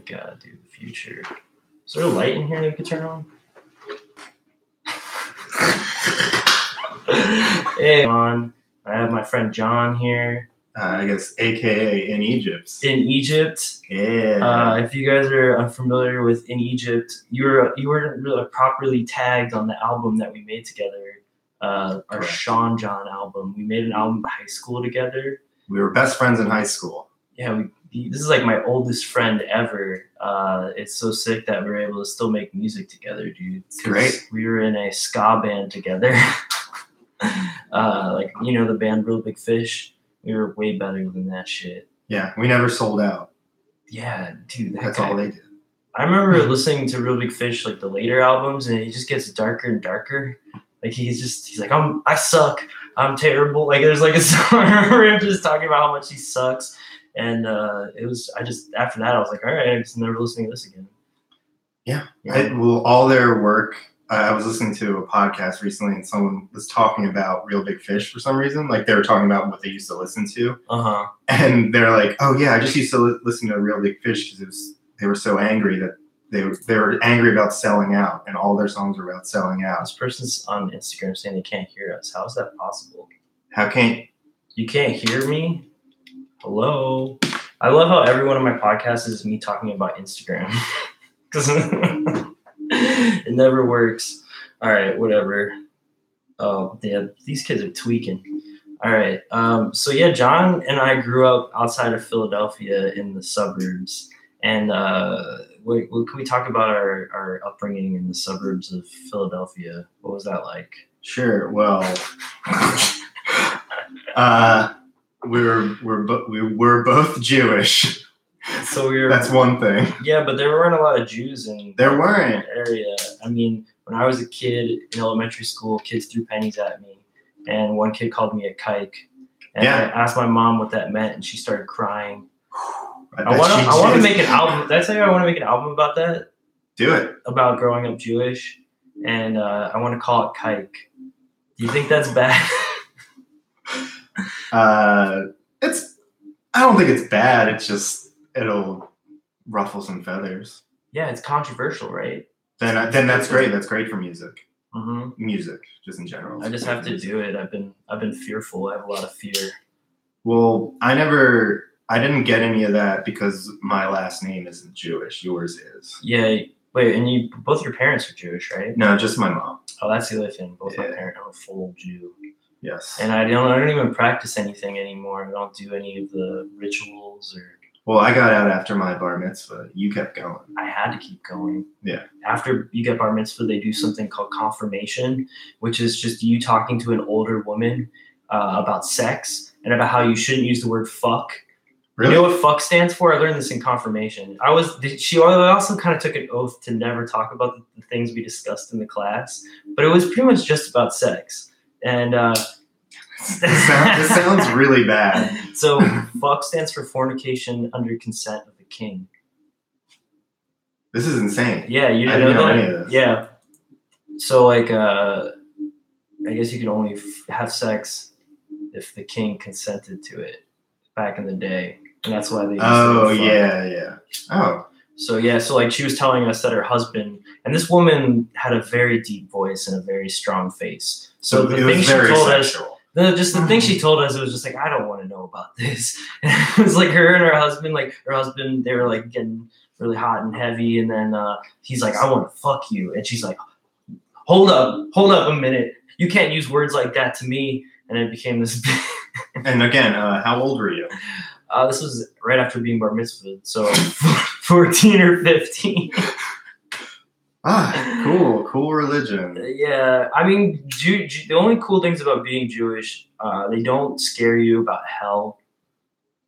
God, dude, Future. Is there a light in here that we could turn on? Hey, John. I have my friend John here. I guess, AKA In Egypt. In Egypt. Yeah. If you guys are unfamiliar with In Egypt, you weren't really properly tagged on the album that we made together. Our Correct. Sean John album. We made an album in high school together. We were best friends in high school. Yeah, this is like my oldest friend ever. It's so sick that we're able to still make music together, dude. It's great. We were in a ska band together. Like, you know, the band Real Big Fish. We were way better than that shit. Yeah, we never sold out. Yeah, dude. That's all they did. I remember listening to Real Big Fish, like the later albums, and it just gets darker and darker. Like he's like, I suck. I'm terrible. Like there's like a song I remember him just talking about how much he sucks. And after that I was like, all right, I'm just never listening to this again. Yeah. All their work. I was listening to a podcast recently, and someone was talking about Real Big Fish for some reason. Like they were talking about what they used to listen to. And they're like, oh yeah, I just used to listen to Real Big Fish because they were so angry that they were angry about selling out, and all their songs were about selling out. This person's on Instagram saying they can't hear us. How is that possible? How can't you can't hear me? Hello. I love how every one of my podcasts is me talking about Instagram. Because it never works. All right, whatever. Oh, yeah, these kids are tweaking. All right. So yeah, John and I grew up outside of Philadelphia in the suburbs. And can we talk about our upbringing in the suburbs of Philadelphia? What was that like? Sure. Well, we were both Jewish. So that's one thing. Yeah, but there weren't a lot of Jews in that area. I mean, when I was a kid in elementary school, kids threw pennies at me, and one kid called me a kike. And I asked my mom what that meant, and she started crying. I want to make an album. Did I tell you I want to make an album about that? Do it. About growing up Jewish, and I want to call it kike. Do you think that's bad? I don't think it's bad. It's just it'll ruffle some feathers. Yeah, it's controversial, right? Then that's great. That's great for music. Mm-hmm. Music, just in general. I just have to do it. I've been fearful. I have a lot of fear. Well, I didn't get any of that because my last name isn't Jewish. Yours is. Yeah. Wait, and both your parents are Jewish, right? No, just my mom. Oh, that's the other thing. Both my parents are full Jew. Yes. And I don't even practice anything anymore. I don't do any of the rituals or. Well, I got out after my bar mitzvah. You kept going. I had to keep going. Yeah. After you get bar mitzvah, they do something called confirmation, which is just you talking to an older woman about sex and about how you shouldn't use the word fuck. Really? You know what fuck stands for? I learned this in confirmation. She also kind of took an oath to never talk about the things we discussed in the class, but it was pretty much just about sex. And this sounds really bad. So fuck stands for fornication under consent of the king. This is insane. Yeah, you didn't know any of this. Yeah. So like, I guess you could only have sex if the king consented to it back in the day, and that's why they. Yeah. Oh. So yeah, so like she was telling us that her husband, and this woman had a very deep voice and a very strong face. So the thing she told us. The thing she told us, it was just like, I don't want to know about this. And it was like her and her husband, they were like getting really hot and heavy. And then he's like, I want to fuck you. And she's like, hold up a minute. You can't use words like that to me. And it became this. And again, how old were you? This was right after being bar mitzvah. So 14 or 15. Cool religion. Yeah, I mean, the only cool things about being Jewish, they don't scare you about hell.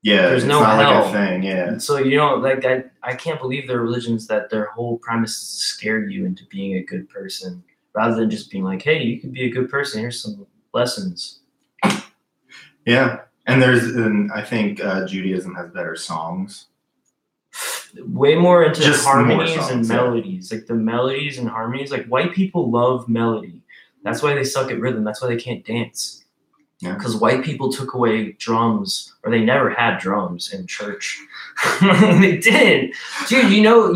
Yeah, there's no not hell. Like a thing. Yeah. So like I can't believe there are religions that their whole premise is to scare you into being a good person, rather than just being like, hey, you can be a good person. Here's some lessons. Yeah, and I think Judaism has better songs. Way more into just harmonies songs, and melodies. Like the melodies and harmonies. Like white people love melody. That's why they suck at rhythm. That's why they can't dance. Because white people took away drums, or they never had drums in church. They did, dude. You know,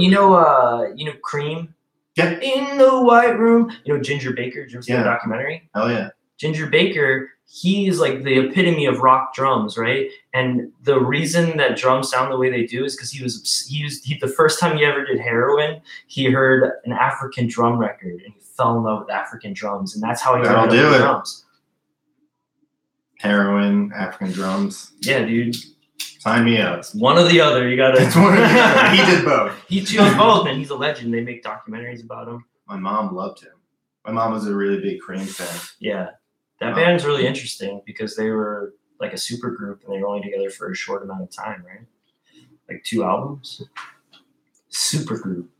Cream. Yeah. In the white room. You know Ginger Baker. Did you ever see the documentary? Oh yeah. Ginger Baker. He's like the epitome of rock drums, right? And the reason that drums sound the way they do is because the first time he ever did heroin, he heard an African drum record and he fell in love with African drums, and that's how he learned to play drums. Heroin, African drums. Yeah, dude. Sign me up. It's one or the other. You gotta. It's one or the other. He did both. He chose both, and he's a legend. They make documentaries about him. My mom loved him. My mom was a really big Cream fan. Yeah, that band's really interesting because they were like a super group, and they were only together for a short amount of time, right? Like 2 albums. Super group.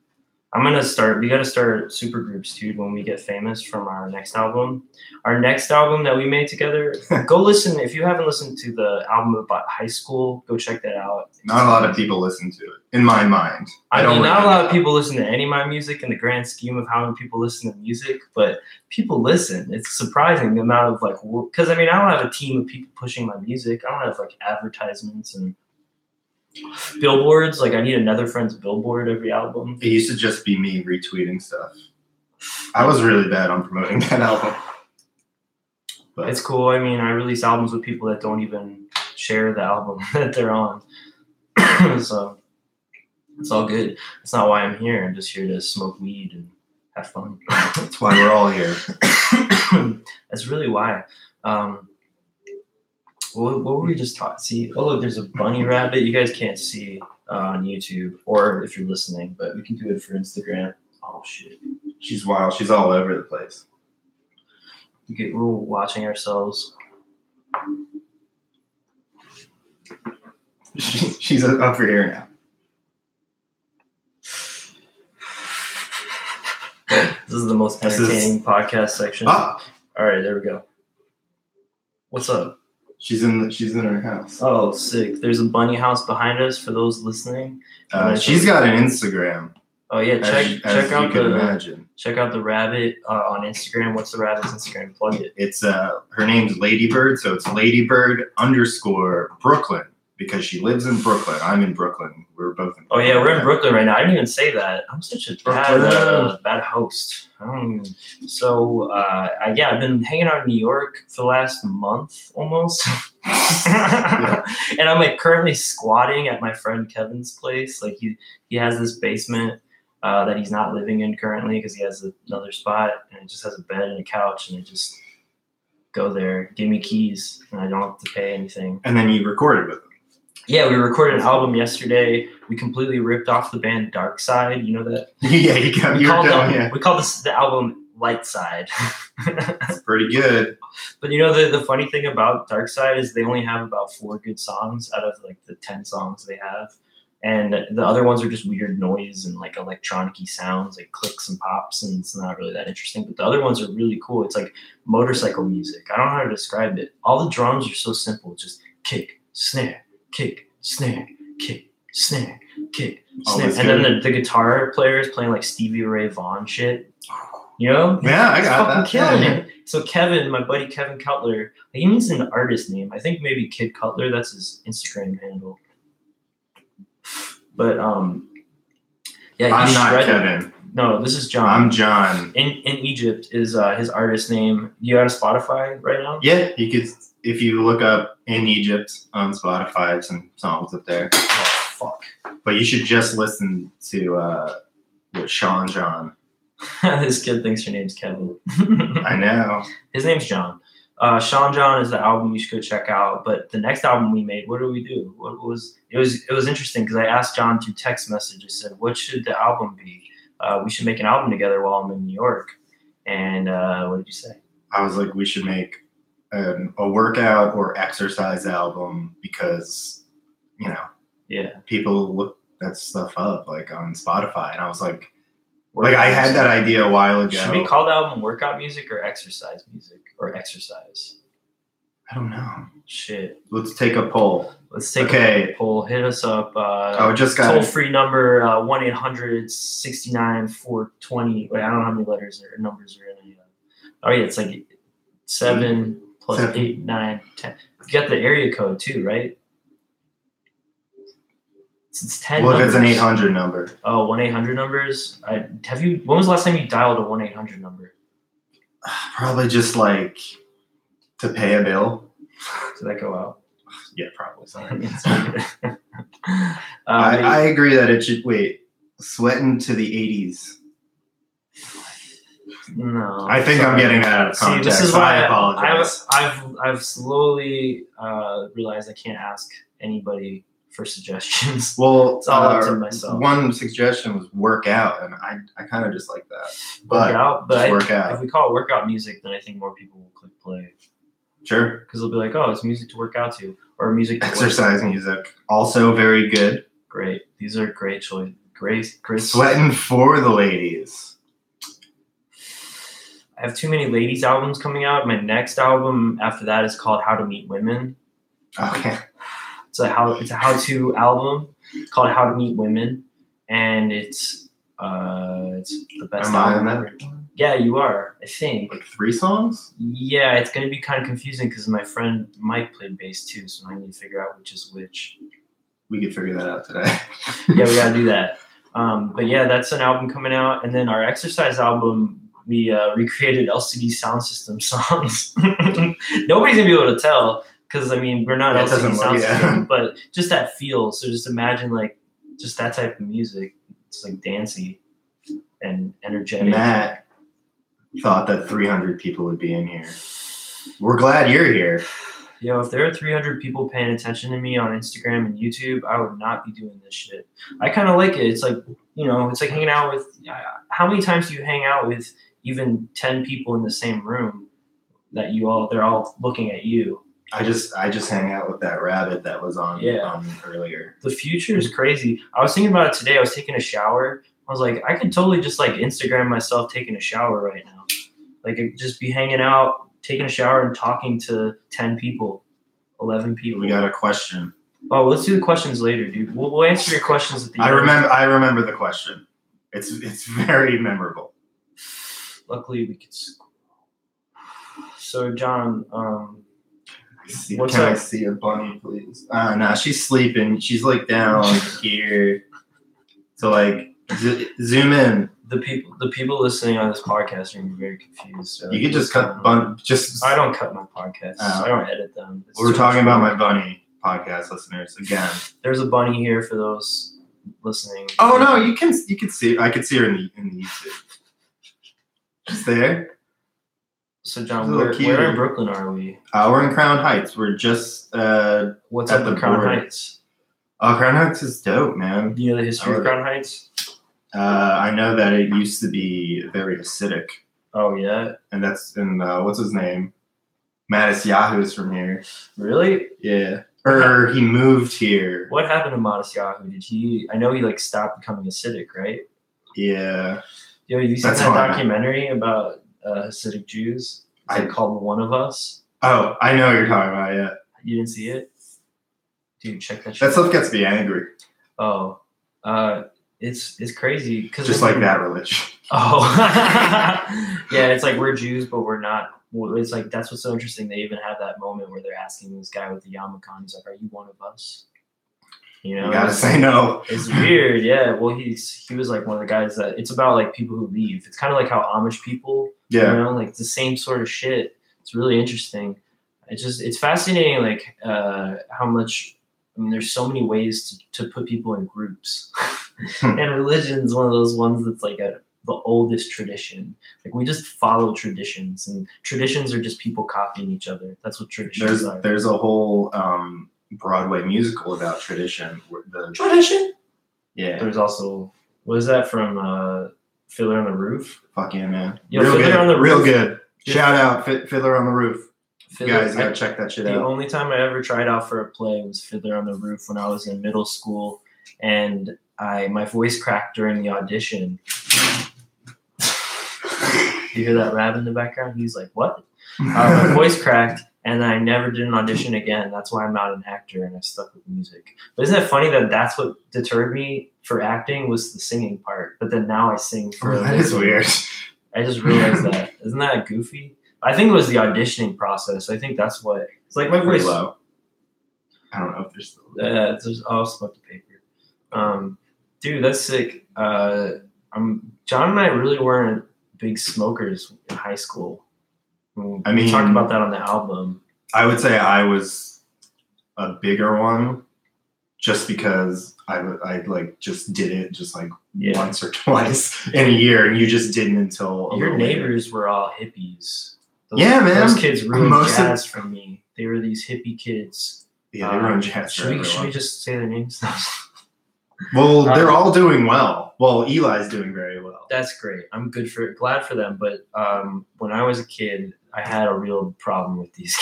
We gotta start super groups, dude, when we get famous from our next album. Our next album that we made together, go listen. If you haven't listened to the album about high school, go check that out. Not a lot of people listen to it, in my mind. I mean, not a lot of people listen to any of my music in the grand scheme of how many people listen to music, but people listen. It's surprising the amount of because I mean, I don't have a team of people pushing my music. I don't have like advertisements and billboards. Like I need a Netherfriends billboard every album. It used to just be me retweeting stuff. I was really bad on promoting that album. But it's cool. I mean, I release albums with people that don't even share the album that they're on. So it's all good. That's not why I'm here. I'm just here to smoke weed and have fun. That's why we're all here. That's really why. What were we just talking? See, oh look, there's a bunny rabbit. You guys can't see on YouTube or if you're listening, but we can do it for Instagram. Oh shit, she's wild. She's all over the place. We're watching ourselves. She's over here now. This is the most entertaining podcast section. All right, there we go. What's up? She's in her house. Oh, sick. There's a bunny house behind us for those listening. She's got an Instagram. Oh yeah, check out check out the rabbit on Instagram. What's the rabbit's Instagram? Plug it. It's her name's Ladybird, so it's Ladybird_Brooklyn because she lives in Brooklyn. I'm in Brooklyn. We're both in Brooklyn. Oh yeah, we're in Brooklyn right now. I didn't even say that. I'm such a bad host. I've been hanging out in New York for the last month almost. Yeah. And I'm like currently squatting at my friend Kevin's place. Like he has this basement that he's not living in currently because he has another spot and it just has a bed and a couch and I just go there, give me keys, and I don't have to pay anything. And then you recorded with them. Yeah, we recorded an album yesterday. We completely ripped off the band Dark Side. You know that? Yeah, we called the album Light Side. That's pretty good. But you know the funny thing about Dark Side is they only have about 4 good songs out of like the 10 songs they have. And the other ones are just weird noise and like electronic-y sounds, like clicks and pops, and it's not really that interesting. But the other ones are really cool. It's like motorcycle music. I don't know how to describe it. All the drums are so simple. It's just kick, snare, kick, snare, kick, snare, kick, snare. And then the guitar player is playing like Stevie Ray Vaughan shit. You know? Yeah, I got that. Killing it. So Kevin, my buddy Kevin Cutler, he needs an artist name. I think maybe Kid Cutler. That's his Instagram handle. But yeah, I'm not Kevin. No, this is John. I'm John. In Egypt is his artist name. You got a Spotify right now? Yeah, you could if you look up In Egypt on Spotify, some songs up there. Oh fuck! But you should just listen to Sean John. This kid thinks your name's Kevin. I know. His name's John. Sean John is the album you should go check out. But the next album we made, what did we do? It was interesting because I asked John through text message. I said, "What should the album be? We should make an album together while I'm in New York." And what did you say? I was like, we should make a workout or exercise album because people look that stuff up like on Spotify, and I was like. I had that idea a while ago. Should we call the album workout music or exercise music or exercise? I don't know. Shit. Let's take a poll. A poll. Hit us up. Just got toll-free number 1-800-69-420. Wait, I don't know how many letters or numbers are in it. Oh yeah, it's like 7. plus 8, 9, 10. You got the area code too, right? It's 10 Well, numbers. if it's an 800 number. Oh, 1-800 numbers. When was the last time you dialed a 1-800 number? Probably just like to pay a bill. Did that go out? Yeah, probably. Sorry. I agree that it should sweating to the 80s. No. I think I'm getting that out of context. See, this is why I apologize. I've slowly realized I can't ask anybody for suggestions. Well, it's all up to myself. One suggestion was work out, and I kind of just like that. Work out, but work out. If we call it workout music, then I think more people will click play. Sure. Because they'll be like, oh, it's music to work out to, or music to exercise music. Also very good. Great. These are great choice. Great. Sweating for the ladies. I have too many ladies albums coming out. My next album after that is called How to Meet Women. Okay. It's a how-to album called How to Meet Women, and it's the best album ever. Yeah, you are. I think. Like 3 songs? Yeah, it's gonna be kind of confusing because my friend Mike played bass too, so I need to figure out which is which. We could figure that out today. Yeah, we gotta do that. But yeah, that's an album coming out, and then our exercise album. We recreated LCD sound system songs. Nobody's gonna be able to tell because we're not LCD sound system, but just that feel. So just imagine like just that type of music. It's like dancey and energetic. Matt thought that 300 people would be in here. We're glad you're here. Yo, if there are 300 people paying attention to me on Instagram and YouTube, I would not be doing this shit. I kind of like it. It's like, it's like hanging out with. How many times do you hang out with even 10 people in the same room that they're all looking at you? I just hang out with that rabbit that was on earlier. The future is crazy. I was thinking about it today. I was taking a shower. I was like, I could totally just like Instagram myself taking a shower right now. Like just be hanging out, taking a shower and talking to 10 people, 11 people. We got a question. Oh, let's do the questions later, dude. We'll answer your questions at the end. I remember the question. It's very memorable. Luckily, we could. So, John, can I see a bunny, please? No, she's sleeping. She's like down here. So, like, zoom in. The people listening on this podcast are gonna be very confused. So you could just cut I don't cut my podcasts. I don't edit them. We're talking about my bunny podcast listeners again. There's a bunny here for those listening. Oh no, you can see. I could see her in the YouTube. Just there. So John, where in Brooklyn are we? We're in Crown Heights. We're just what's up in Crown Heights? Crown Heights is dope, man. Do you know the history of Crown Heights? I know that it used to be very acidic. Oh yeah. And that's what's his name? Mattis Yahoo's from here. Really? Yeah. Or he moved here. What happened to Mattis Yahoo? I know he like stopped becoming acidic, right? Yeah. Yo, you seen that documentary about Hasidic Jews? It's called One of Us. Oh, I know what you're talking about, yeah. You didn't see it? Dude, check that shit That stuff gets me angry. Oh. It's crazy. Just like that religion. Oh. Yeah, it's like we're Jews, but we're not. It's like that's what's so interesting. They even have that moment where they're asking this guy with the yarmulke, he's like, "Are you one of us?" You gotta say no. It's weird, yeah. Well, he was like one of the guys that it's about like people who leave. It's kind of like how Amish people, like it's the same sort of shit. It's really interesting. It's fascinating, like how much. There's so many ways to put people in groups, and religion is one of those ones that's like the oldest tradition. Like we just follow traditions, and traditions are just people copying each other. That's what traditions are. There's a whole Broadway musical about tradition. Tradition? Yeah. There's also, what is that from Fiddler on the Roof? Fuck yeah, man. Yo, real good. Shout out Fiddler on the Roof. You guys gotta check that shit out. The only time I ever tried out for a play was Fiddler on the Roof when I was in middle school, and my voice cracked during the audition. You hear that rabbit in the background? He's like, what? My voice cracked, and I never did an audition again. That's why I'm not an actor, and I stuck with music. But isn't it funny that that's what deterred me for acting was the singing part? But then now I sing for that is weird. I just realized that. Isn't that goofy? I think it was the auditioning process. I think that's what it's like. My voice. Low. I don't know if there's still. I'll smoke the paper. Dude, that's sick. John and I really weren't big smokers in high school. I mean, we talked about that on the album. I would say I was a bigger one, just because I like just did it just like once or twice in a year, and you just didn't until your neighbors were all hippies. Man, those kids ruined jazz for me. They were these hippie kids. Yeah, they ruined jazz for everyone. Should we just say their names? Well, they're all doing well. Well, Eli's doing very well. That's great. I'm glad for them. But when I was a kid, I had a real problem with these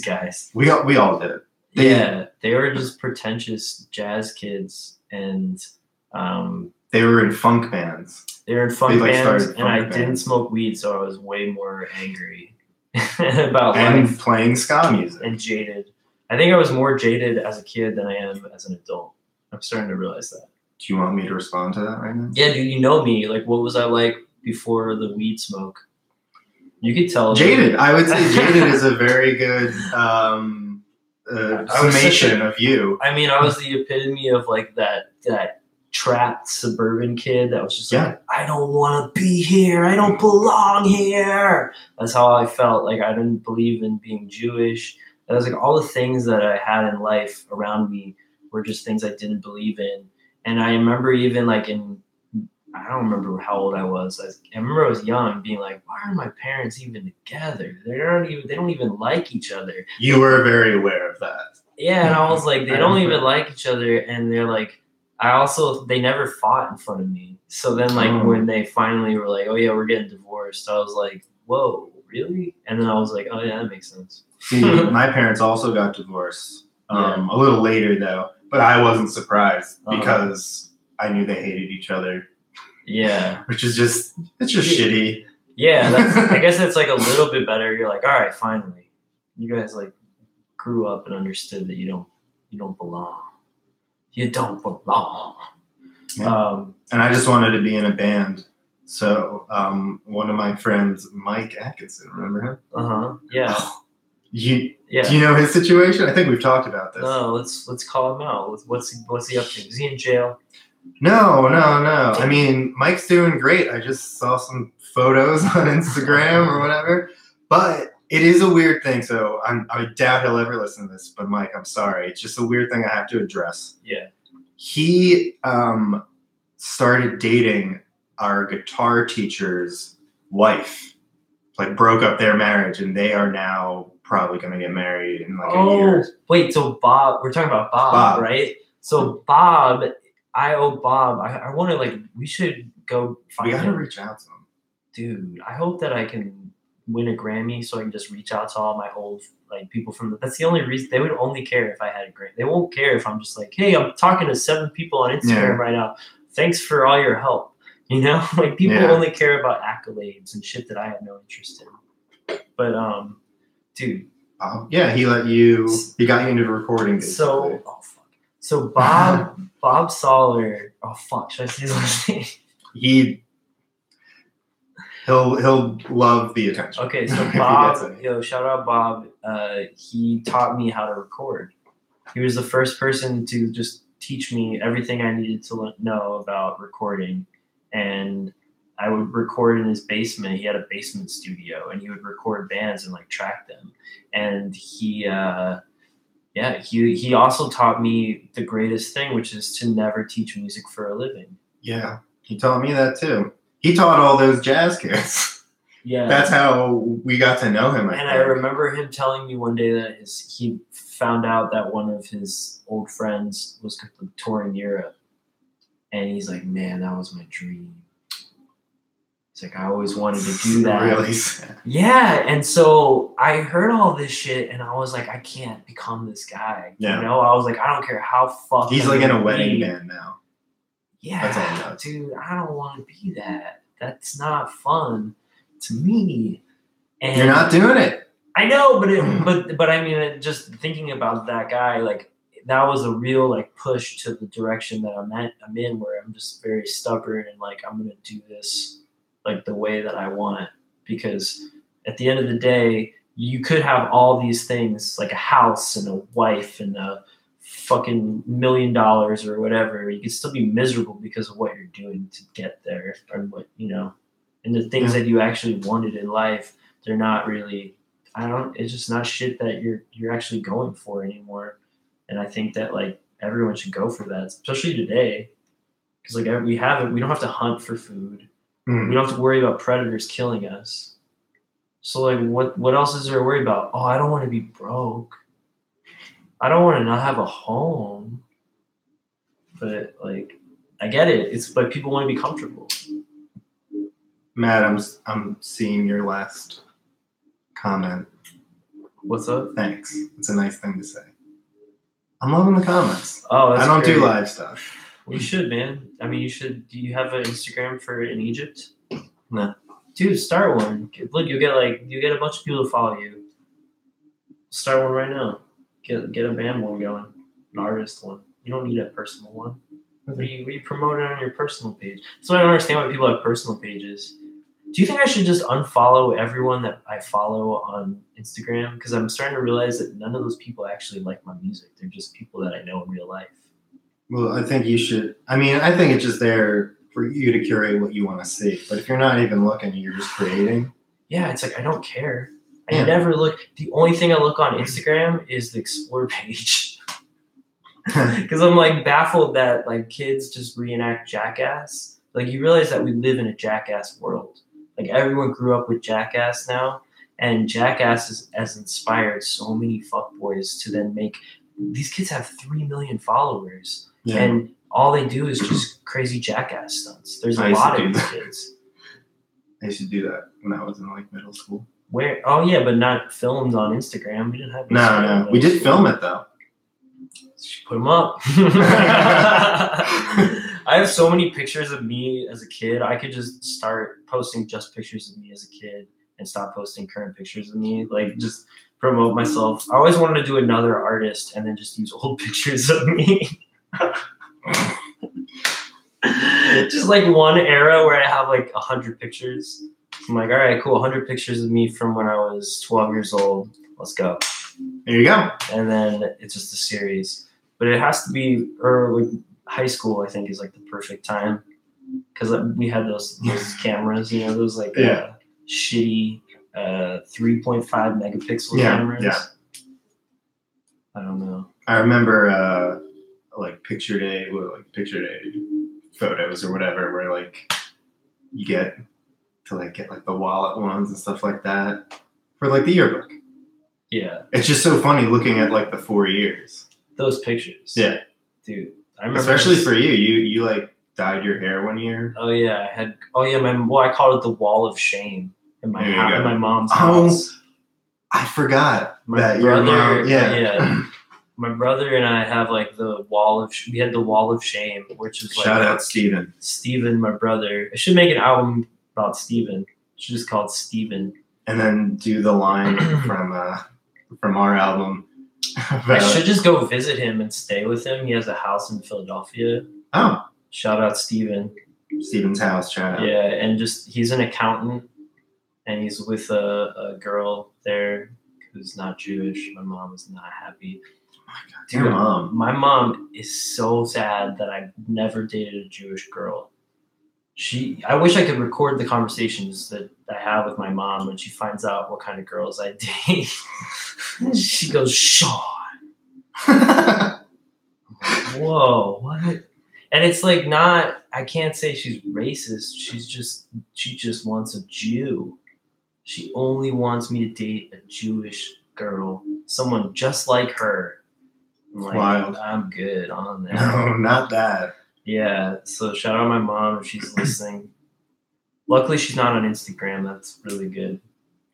guys. We all did. They were just pretentious jazz kids, and they were in funk bands. They were in funk bands, and I didn't smoke weed, so I was way more angry about life. Playing ska music. And jaded. I think I was more jaded as a kid than I am as an adult. I'm starting to realize that. Do you want me to respond to that right now? Yeah, dude, you know me. Like, what was I like before the weed smoke? You could tell. Jaded. I would say jaded is a very good summation of you. I mean, I was the epitome of like that trapped suburban kid that was just like, I don't want to be here. I don't belong here. That's how I felt. Like, I didn't believe in being Jewish. That was like all the things that I had in life around me were just things I didn't believe in. And I remember even like I don't remember how old I was. I remember I was young being like, why are my parents even together? They don't even like each other. You were very aware of that. Yeah, and I was like, they don't even like each other. And they're like, they never fought in front of me. So then like when they finally were like, oh yeah, we're getting divorced, I was like, whoa, really? And then I was like, oh yeah, that makes sense. See, my parents also got divorced a little later though, but I wasn't surprised because I knew they hated each other. Yeah. Which is just shitty. Yeah, I guess it's like a little bit better. You're like, all right, finally. You guys like grew up and understood that you don't belong. You don't belong. Yeah. And I just wanted to be in a band. So one of my friends, Mike Atkinson, remember him? Yeah. Do you know his situation? I think we've talked about this. No, let's call him out. What's he up to? Is he in jail? No. I mean, Mike's doing great. I just saw some photos on Instagram or whatever. But it is a weird thing. So I doubt he'll ever listen to this. But Mike, I'm sorry. It's just a weird thing I have to address. Yeah. He started dating our guitar teacher's wife. Like broke up their marriage, and they are now probably going to get married in like a year. Wait, so Bob, we're talking about Bob, right? So Bob, I owe Bob. I want to like. We should go find him. We gotta reach out to him, dude. I hope that I can win a Grammy, so I can just reach out to all my old like people from. That's the only reason they would only care if I had a Grammy. They won't care if I'm just like, hey, I'm talking to 7 people on Instagram right now. Thanks for all your help. You know, like people only care about accolades and shit that I have no interest in. But dude. He got you into the recording. Basically. So Bob Soller. Oh fuck, should I say his last name? He'll love the attention. Okay, so Bob, shout out Bob. He taught me how to record. He was the first person to just teach me everything I needed to know about recording. And I would record in his basement. He had a basement studio, and he would record bands and like track them. And he also taught me the greatest thing, which is to never teach music for a living. Yeah, he taught me that too. He taught all those jazz kids. Yeah, that's how we got to know him. I remember him telling me one day that he found out that one of his old friends was touring Europe. And he's like, man, that was my dream. It's like, I always wanted to do that. Really sad. Yeah. And so I heard all this shit and I was like, I can't become this guy. Yeah. You know, I was like, I don't care how fucked. He's like in a wedding band now. Yeah. That's all he does. Dude, I don't want to be that. That's not fun to me. And you're not doing it. I know, but I mean, just thinking about that guy, like, that was a real like push to the direction that I'm in, where I'm just very stubborn and like I'm gonna do this like the way that I want it, because at the end of the day, you could have all these things like a house and a wife and a fucking $1 million or whatever. You could still be miserable because of what you're doing to get there, or what, you know, and the things that you actually wanted in life, they're not really, it's just not shit that you're actually going for anymore. And I think that like everyone should go for that, especially today. Because like we don't have to hunt for food. We don't have to worry about predators killing us. So like what else is there to worry about? Oh, I don't want to be broke. I don't want to not have a home. But like I get it. It's like people want to be comfortable. Matt, I'm seeing your last comment. What's up? Thanks. It's a nice thing to say. I'm loving the comments. Oh, that's I don't great. do live stuff. Well, you should, man. I mean, you should. Do you have an Instagram for in Egypt? No. Dude, start one. Look, you get a bunch of people to follow you. Start one right now. Get a band one going, an artist one. You don't need a personal one. What are you promoting on your personal page? So I don't understand why people have personal pages. Do you think I should just unfollow everyone that I follow on Instagram? Because I'm starting to realize that none of those people actually like my music. They're just people that I know in real life. Well, I think you should. I mean, I think it's just there for you to curate what you want to see. But if you're not even looking, you're just creating. Yeah, it's like I don't care. I never look. The only thing I look on Instagram is the explore page. Because I'm like baffled that like kids just reenact Jackass. Like you realize that we live in a Jackass world. Like everyone grew up with Jackass now, and Jackass has inspired so many fuckboys to then make. These kids have 3 million followers, and all they do is just crazy Jackass stunts. There's a lot of these kids. I used to do that when I was in like middle school. Where? Oh yeah, but not filmed on Instagram. We didn't have. No. We did film it though. Put them up. I have so many pictures of me as a kid. I could just start posting just pictures of me as a kid and stop posting current pictures of me. Like just promote myself. I always wanted to do another artist and then just use old pictures of me. Just like one era where I have like 100 pictures. I'm like, all right, cool. 100 pictures of me from when I was 12 years old. Let's go. There you go. And then it's just a series. But it has to be early. High school, I think, is like the perfect time because we had those cameras, you know, those like shitty 3.5 megapixel cameras. Yeah. I don't know. I remember like picture day photos or whatever, where like you get like the wallet ones and stuff like that for like the yearbook. Yeah. It's just so funny looking at like the 4 years. Those pictures. Yeah. Dude. Especially for you. You like dyed your hair one year. Oh yeah, I called it the wall of shame in my house, in my mom's house. I forgot that brother, your mom. Yeah. My brother and I have like we had the wall of shame, which is like shout out Steven. Steven, my brother. I should make an album about Steven. It should just call it Steven. And then do the line from our album. I should just go visit him and stay with him. He has a house in Philadelphia. Oh. Shout out Steven. Steven's house, shout out. Yeah, and he's an accountant, and he's with a girl there who's not Jewish. My mom is not happy. Oh my God, dude, your mom. My mom is so sad that I've never dated a Jewish girl. I wish I could record the conversations that I have with my mom when she finds out what kind of girls I date. She goes, Sean. Whoa, what? And it's like I can't say she's racist. She just wants a Jew. She only wants me to date a Jewish girl, someone just like her. I'm like, wild. I'm good on that. No, not that. Yeah, so shout out my mom if she's listening. Luckily, she's not on Instagram. That's really good.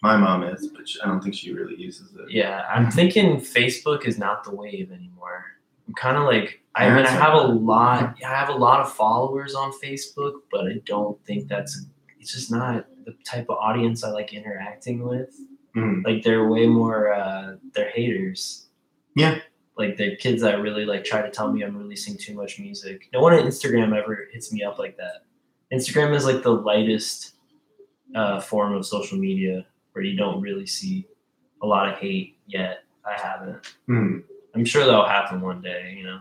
My mom is, but I don't think she really uses it. Yeah, I'm thinking Facebook is not the wave anymore. I'm kind of like, I have a lot of followers on Facebook, but I don't think it's just not the type of audience I like interacting with. Like they're way more, they're haters. Yeah. Like the kids that really like try to tell me I'm releasing too much music. No one on Instagram ever hits me up like that. Instagram is like the lightest form of social media. where you don't really see a lot of hate yet. I haven't. I'm sure that'll happen one day, you know.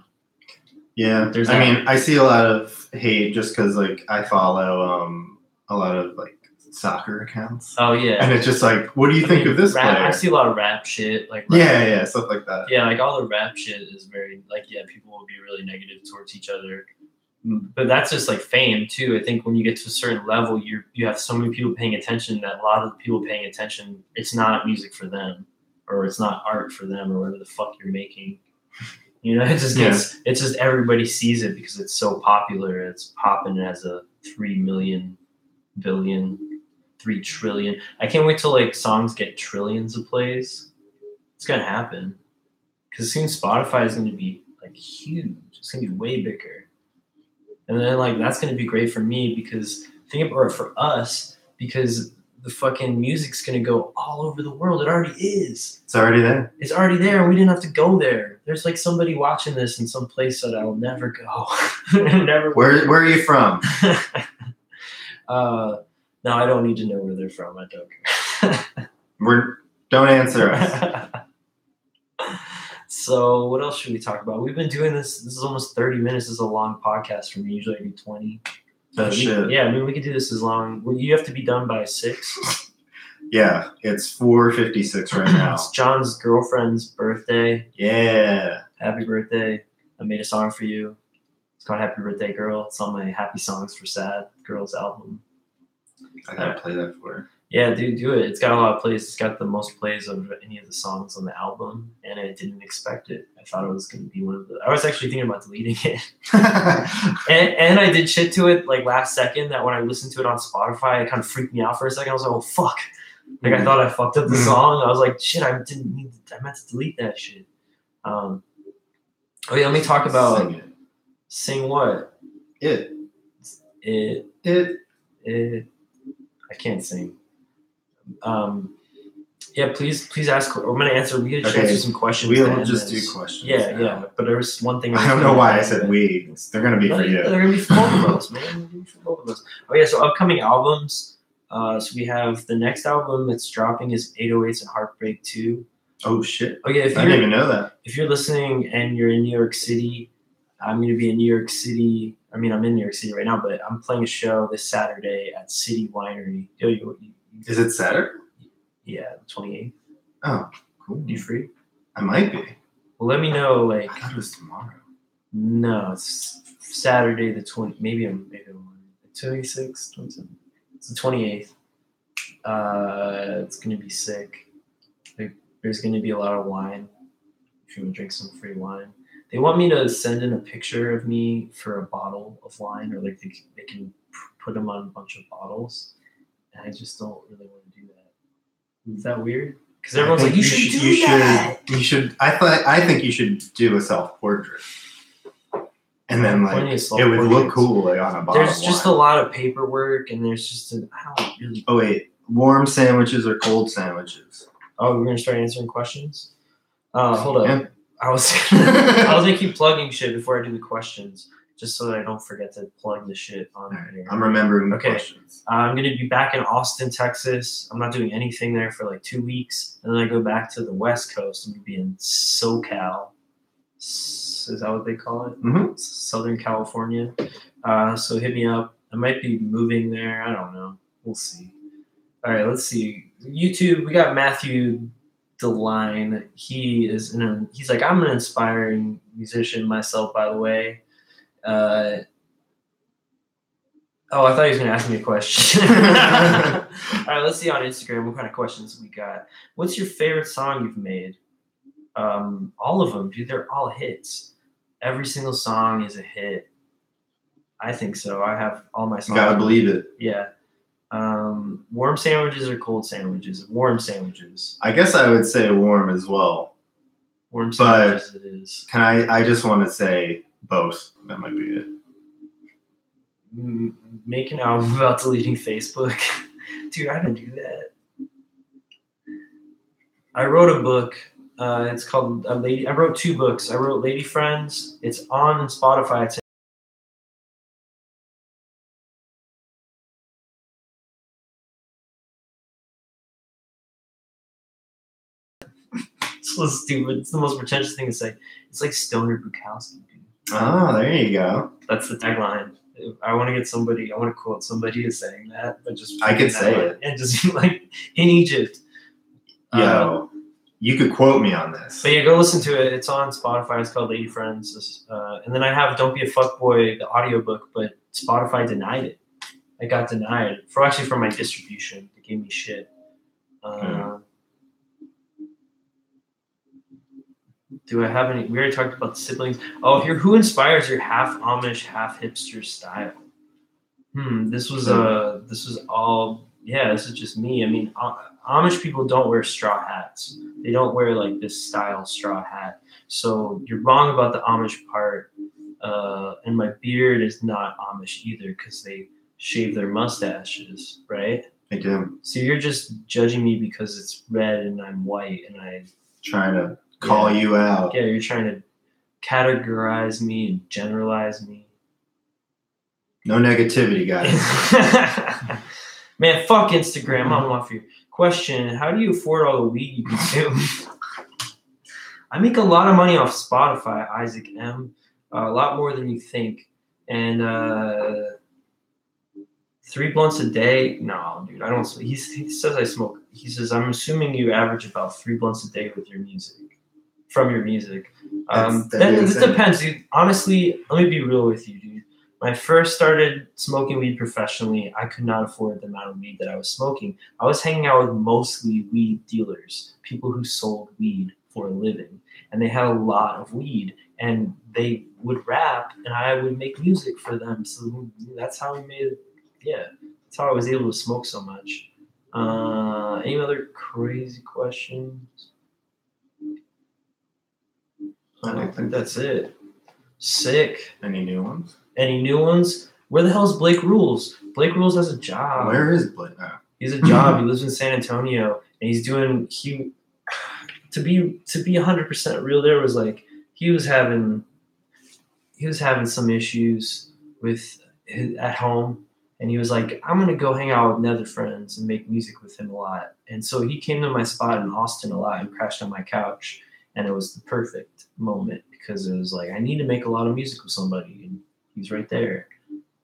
Yeah, I mean, I see a lot of hate just because like I follow a lot of like soccer accounts. Oh yeah, and it's just like, what do you think of this player? I see a lot of rap shit, like stuff like that. Yeah, like all the rap shit is very like people will be really negative towards each other, but that's just like fame too. I think when you get to a certain level, you have so many people paying attention that a lot of the people paying attention, it's not music for them, or it's not art for them, or whatever the fuck you're making. You know, it just gets, it's just everybody sees it because it's so popular. It's popping as a 3 million, billion, 3 trillion. I can't wait till like songs get trillions of plays. It's gonna happen because soon Spotify is gonna be like huge. It's gonna be way bigger, and then like that's gonna be great for me because for us because the fucking music's gonna go all over the world. It already is. It's already there. It's already there, and we didn't have to go there. There's like somebody watching this in some place that I will never go. Never. Where are you from? No, I don't need to know where they're from. I don't care. Don't answer us. So what else should we talk about? We've been doing this. This is almost 30 minutes. This is a long podcast for me. Usually I do 20. Shit. Yeah, I mean, we could do this as long. Well, you have to be done by 6. Yeah, it's 4:56 right now. It's John's girlfriend's birthday. Yeah. Happy birthday. I made a song for you. It's called Happy Birthday Girl. It's on my Happy Songs for Sad Girls album. I gotta play that for her. Yeah, dude, do it. It's got a lot of plays. It's got the most plays of any of the songs on the album, and I didn't expect it. I thought it was going to be one of the... I was actually thinking about deleting it. and I did shit to it like last second that when I listened to it on Spotify, it kind of freaked me out for a second. I was like, oh, fuck. Like, I thought I fucked up the song. I was like, shit, I meant to delete that shit. Oh, yeah, let me talk about... Sing it. Sing what? It. I can't sing. Yeah, please ask. I'm gonna answer. We get to answer some questions. We'll just do questions. Yeah. But there was one thing. I don't know why I said we. They're gonna be for you. They're gonna be for both of us, man. Oh yeah. So upcoming albums. So we have the next album that's dropping is 808s and Heartbreak 2. Oh shit. Oh yeah. I didn't even know that. If you're listening and you're in New York City, I'm gonna be in New York City. I mean, I'm in New York City right now, but I'm playing a show this Saturday at City Winery. Is it Saturday? Yeah, the 28th. Oh, cool. You free? I might be. Well, let me know. Like, I thought it was tomorrow. No, it's Saturday the 20th. Maybe I'm 26th, 27th. It's the 28th. It's gonna be sick. There's gonna be a lot of wine. If you want to drink some free wine, they want me to send in a picture of me for a bottle of wine, or like they can put them on a bunch of bottles. And I just don't really want to do that. Is that weird? Because everyone's like, you should do that. You should. I think you should do a self-portrait, and then like it would look cool like on a bottle. There's just a lot of paperwork, and there's just I don't really. Oh wait, warm sandwiches or cold sandwiches? Oh, we're gonna start answering questions. Hold up. Yeah. I was gonna keep plugging shit before I do the questions, just so that I don't forget to plug the shit on here. I'm remembering the questions. I'm going to be back in Austin, Texas. I'm not doing anything there for like 2 weeks. And then I go back to the West Coast. I'm going to be in SoCal. Is that what they call it? Mm-hmm. Southern California. So hit me up. I might be moving there. I don't know. We'll see. All right, let's see. YouTube, we got Matthew DeLine. He's like, I'm an inspiring musician myself, by the way. I thought he was going to ask me a question. All right, let's see on Instagram what kind of questions we got. What's your favorite song you've made? All of them, dude. They're all hits. Every single song is a hit. I think so. I have all my songs. You gotta believe it. Yeah. Warm sandwiches or cold sandwiches? Warm sandwiches. I guess I would say warm as well. Warm sandwiches it is. I just want to say both. That might be it. Make an album about deleting Facebook. Dude, I didn't do that. I wrote a book. It's called I wrote 2 books. I wrote Lady Friends. It's on Spotify. It's so stupid. It's the most pretentious thing to say. It's like Stoner Bukowski, dude. Oh, there you go. That's the tagline. I want to quote somebody as saying that, but just I could say it. And just like in Egypt. Yo, you could quote me on this. But yeah, go listen to it. It's on Spotify. It's called Netherfriends. And then I have Don't Be a Fuckboy, the audiobook, but Spotify denied it. I got denied for my distribution. They gave me shit. Do I have any? We already talked about the siblings. Oh, here, who inspires your half Amish, half hipster style? This was all. Yeah, this is just me. I mean, Amish people don't wear straw hats. They don't wear like this style straw hat. So you're wrong about the Amish part. And my beard is not Amish either because they shave their mustaches, right? They do. So you're just judging me because it's red and I'm white and I trying to call you out. Yeah, you're trying to categorize me and generalize me. No negativity, guys. Man, fuck Instagram. I'm off your question. How do you afford all the weed you consume? I make a lot of money off Spotify, Isaac M. A lot more than you think. And 3 blunts a day? No, dude, I don't. He says I smoke. He says, I'm assuming you average about 3 blunts a day with your music. From your music. It depends, dude. Honestly, let me be real with you, dude. When I first started smoking weed professionally, I could not afford the amount of weed that I was smoking. I was hanging out with mostly weed dealers, people who sold weed for a living. And they had a lot of weed. And they would rap, and I would make music for them. So that's how we made it. Yeah, that's how I was able to smoke so much. Any other crazy questions? I don't think that's it. Sick. Any new ones? Any new ones? Where the hell's Blake Rules? Blake Rules has a job. Where is Blake? He has a job. He lives in San Antonio, and he's doing. To be 100% real, there was like he was having some issues with at home, and he was like, I'm gonna go hang out with Netherfriends and make music with him a lot. And so he came to my spot in Austin a lot and crashed on my couch. And it was the perfect moment because it was like, I need to make a lot of music with somebody. And he's right there.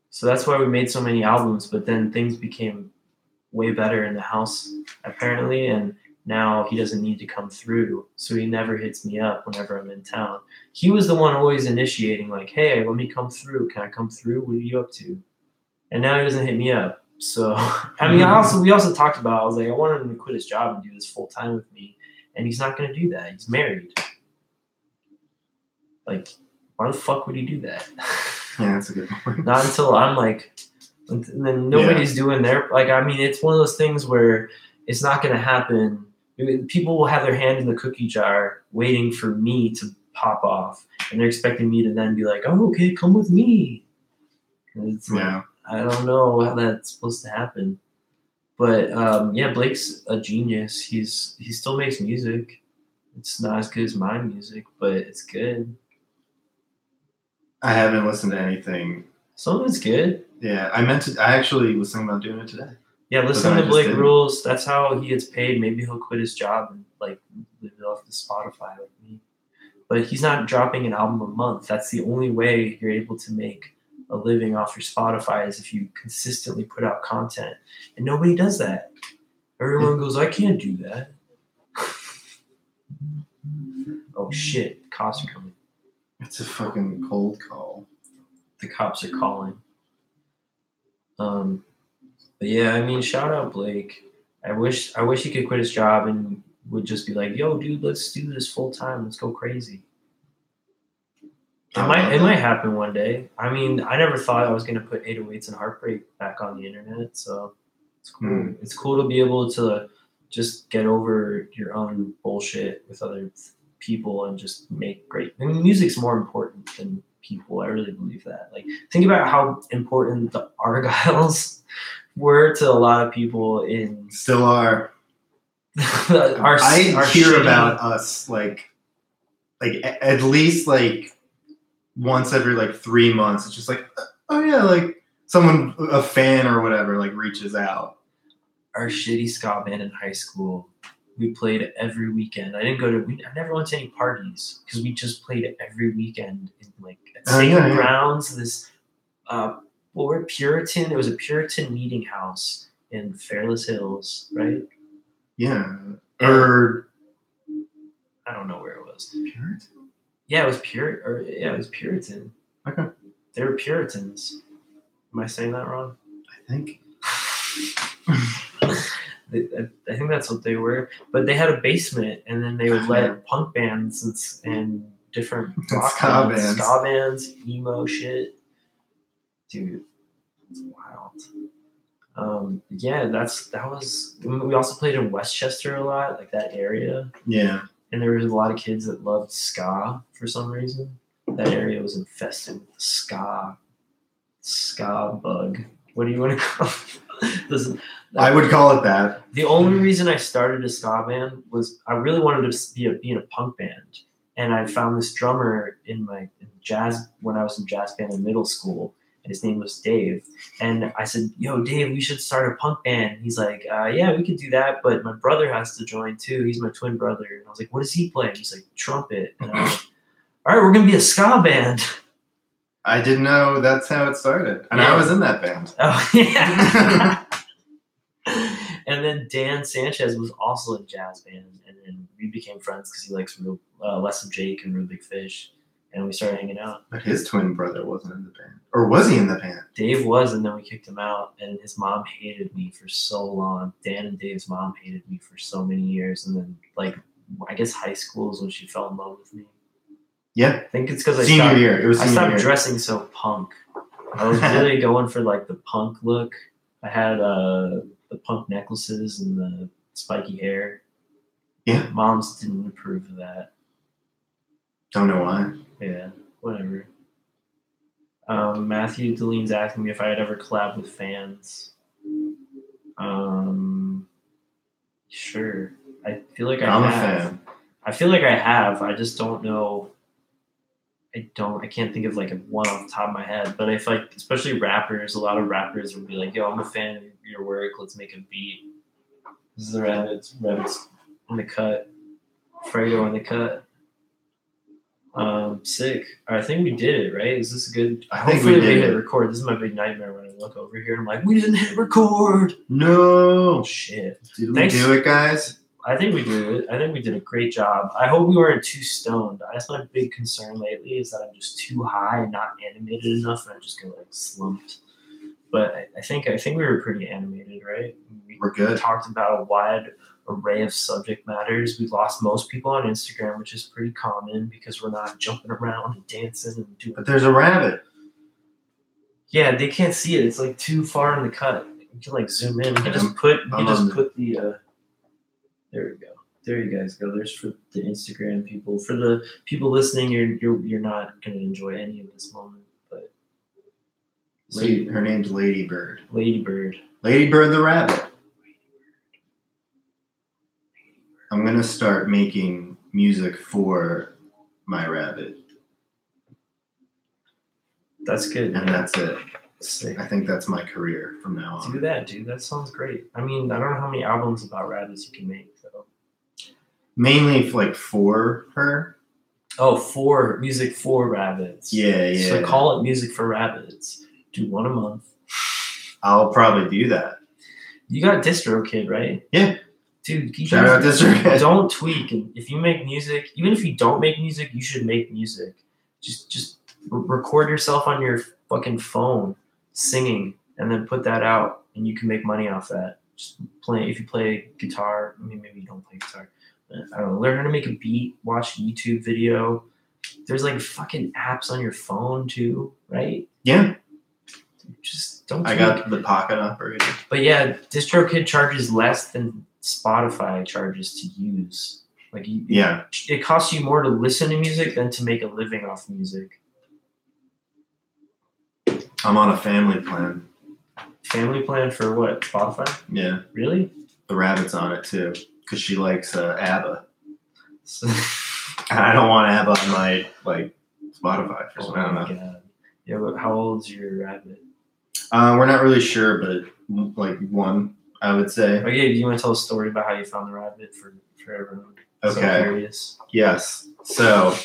So that's why we made so many albums. But then things became way better in the house, apparently. And now he doesn't need to come through. So he never hits me up whenever I'm in town. He was the one always initiating, like, hey, let me come through. Can I come through? What are you up to? And now he doesn't hit me up. So, I mean, we also talked about, I was like, I wanted him to quit his job and do this full time with me. And he's not going to do that. He's married. Like, why the fuck would he do that? Yeah, that's a good point. Not until I'm like, and then nobody's doing their, like, I mean, it's one of those things where it's not going to happen. People will have their hand in the cookie jar waiting for me to pop off. And they're expecting me to then be like, oh, okay, come with me. It's like, I don't know how that's supposed to happen. But Blake's a genius. He still makes music. It's not as good as my music, but it's good. I haven't listened to anything. Some of it's good. Yeah, I actually was thinking about doing it today. Yeah, listen to Blake Rules. That's how he gets paid. Maybe he'll quit his job and like live it off the Spotify like me. But he's not dropping an album a month. That's the only way you're able to make a living off your Spotify is if you consistently put out content. And nobody does that. Everyone goes, I can't do that. Oh shit, the cops are coming. It's a fucking cold call. The cops are calling. But yeah, I mean, shout out Blake. I wish he could quit his job and would just be like, yo, dude, let's do this full time. Let's go crazy. It might happen one day. I mean, I never thought I was going to put 808s and Heartbreak back on the internet, so it's cool. It's cool to be able to just get over your own bullshit with other people and just make great. I mean, music's more important than people. I really believe that. Like, think about how important the Argyles were to a lot of people in. Still are. I hear about us like at least like once every like 3 months. It's just like, oh yeah, like someone, a fan or whatever, like reaches out. Our shitty ska band in high school We played every weekend. I never went to any parties because we just played every weekend in like at Sacred Grounds. This, we're Puritan. It was a Puritan meeting house in Fairless Hills, right? Yeah. I don't know where it was. Puritan? Yeah, it was it was Puritan. Okay. They were Puritans. Am I saying that wrong? I think. I think that's what they were, but they had a basement, and then they would let punk bands and different ska bands, emo shit. Dude, it's wild. Yeah, that was. We also played in Westchester a lot, like that area. Yeah, and there was a lot of kids that loved ska for some reason. That area was infested with the ska bug. What do you want to call it? I would call it that. The only reason I started a ska band was I really wanted to be in a punk band, and I found this drummer in jazz when I was in jazz band in middle school, and his name was Dave. And I said, "Yo, Dave, we should start a punk band." And he's like, "Yeah, we could do that, but my brother has to join too. He's my twin brother." And I was like, "What does he play?" And he's like, "Trumpet." And I was like, "All right, we're gonna be a ska band." I didn't know that's how it started, and I was in that band. Oh yeah. And then Dan Sanchez was also in jazz band, and then we became friends because he likes Less of Jake and Real Big Fish, and we started hanging out. But his twin brother wasn't in the band, or was he in the band? Dave was, and then we kicked him out, and his mom hated me for so long. Dan and Dave's mom hated me for so many years, and then I guess high school is when she fell in love with me. Yeah, I think it's because I stopped dressing so punk. I was really going for like the punk look. I had the punk necklaces and the spiky hair. Yeah. Moms didn't approve of that. Don't know why. Yeah, whatever. Matthew Delene's asking me if I had ever collabed with fans. Sure. I feel like I'm a fan. I feel like I have. I just don't know. I can't think of like a one off the top of my head, but if especially rappers, a lot of rappers would be like, "Yo, I'm a fan of your work. Let's make a beat." This is the Rabbits in the cut, Fredo in the cut. Sick. I think we did it, right? Is this good? Hopefully we hit record. This is my big nightmare when I look over here. I'm like, we didn't hit record. No shit. Did we do it, guys? I think we did it. I think we did a great job. I hope we weren't too stoned. That's my big concern lately is that I'm just too high and not animated enough, and I just get slumped. But I think we were pretty animated, right? We're good. We talked about a wide array of subject matters. We lost most people on Instagram, which is pretty common because we're not jumping around and dancing and doing. But there's a rabbit. Yeah, they can't see it. It's too far in the cut. You can zoom in. You can just put the. There we go. There you guys go. There's for the Instagram people. For the people listening, you're not going to enjoy any of this moment. But her name's Ladybird. Ladybird the rabbit. I'm going to start making music for my rabbit. That's good. And that's it. Sick. I think that's my career from now on. Do that, dude. That sounds great. I mean, I don't know how many albums about rabbits you can make, though. Mainly for her. Oh, for music for rabbits. Yeah. So call it Music for Rabbits. Do one a month. I'll probably do that. You got DistroKid, right? Yeah. Dude, shout out DistroKid. Don't tweak. And if you make music, even if you don't make music, you should make music. Just record yourself on your fucking phone singing, and then put that out, and you can make money off that. Just play. If you play guitar, maybe you don't play guitar. I don't know. Learn how to make a beat. Watch a YouTube video. There's fucking apps on your phone too, right? Yeah. Just don't. I got the Pocket operator. But yeah, DistroKid charges less than Spotify charges to use. It costs you more to listen to music than to make a living off music. I'm on a family plan. Family plan for what? Spotify? Yeah. Really? The rabbit's on it too, because she likes ABBA. And I don't want ABBA on my Spotify. I don't know. God. Yeah, but how old's your rabbit? We're not really sure, but 1. I would say. Okay, do you want to tell a story about how you found the rabbit for everyone? Okay. So curious. Yes. So,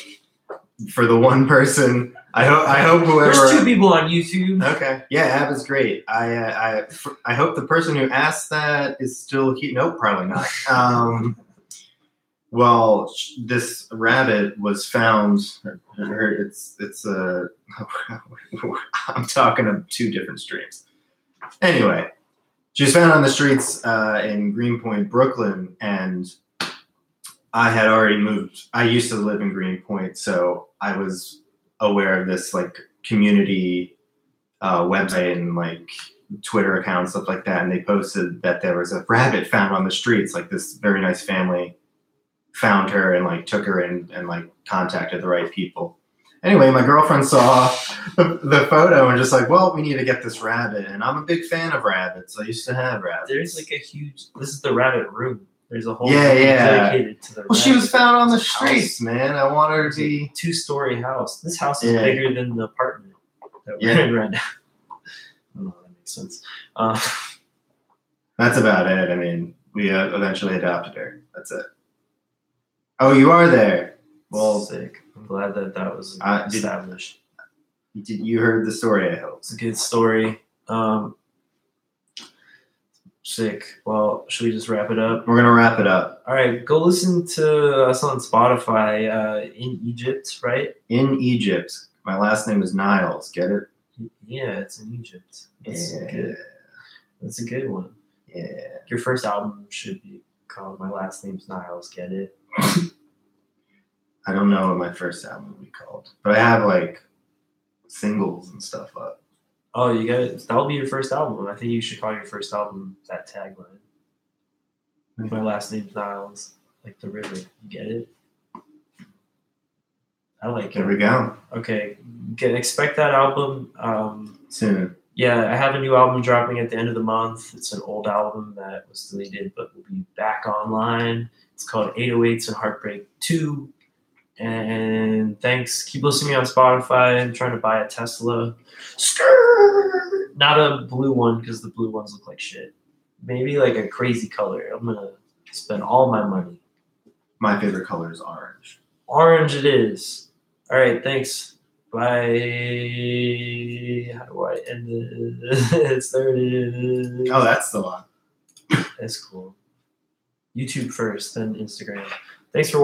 for the one person, I hope whoever. There's 2 people on YouTube. Okay. Yeah, Ab is great. I hope the person who asked that is still here. Nope, probably not. Well, this rabbit was found. It's a. I'm talking of 2 different streams. Anyway, she was found on the streets in Greenpoint, Brooklyn, and I had already moved. I used to live in Greenpoint, so I was aware of this like community website and like Twitter account, stuff like that. And they posted that there was a rabbit found on the streets. Like this very nice family found her and like took her in and like contacted the right people. Anyway, my girlfriend saw the photo and just like, well, we need to get this rabbit. And I'm a big fan of rabbits. I used to have rabbits. There's like a huge. This is the rabbit room. There's a whole room dedicated to the rabbit. Well, she was found on the streets, man. I want her to be 2-story house. This house is bigger than the apartment that we're in right now. I don't know if that makes sense. That's about it. I mean, we eventually adopted her. That's it. Oh, you are there. Well, sick. I'm glad that was established. You heard the story, I hope. It's a good story. Sick. Well, should we just wrap it up? We're going to wrap it up. All right. Go listen to us on Spotify. In Egypt, right? In Egypt. My last name is Niles. Get it? Yeah, it's in Egypt. That's good. That's a good one. Yeah. Your first album should be called My Last Name's Niles. Get it? I don't know what my first album would be called. But I have like singles and stuff up. Oh, you got it. That'll be your first album. I think you should call your first album that tagline. My last name's Niles, like the river. You get it? I like it. There we go. Okay, expect that album soon. Yeah, I have a new album dropping at the end of the month. It's an old album that was deleted, but will be back online. It's called 808s and Heartbreak 2. And thanks. Keep listening to me on Spotify. I'm trying to buy a Tesla. Not a blue one because the blue ones look like shit. Maybe like a crazy color. I'm going to spend all my money. My favorite color is orange. Orange it is. All right, thanks. Bye. How do I end this? There it is. Oh, that's the one. That's cool. YouTube first, then Instagram. Thanks for watching.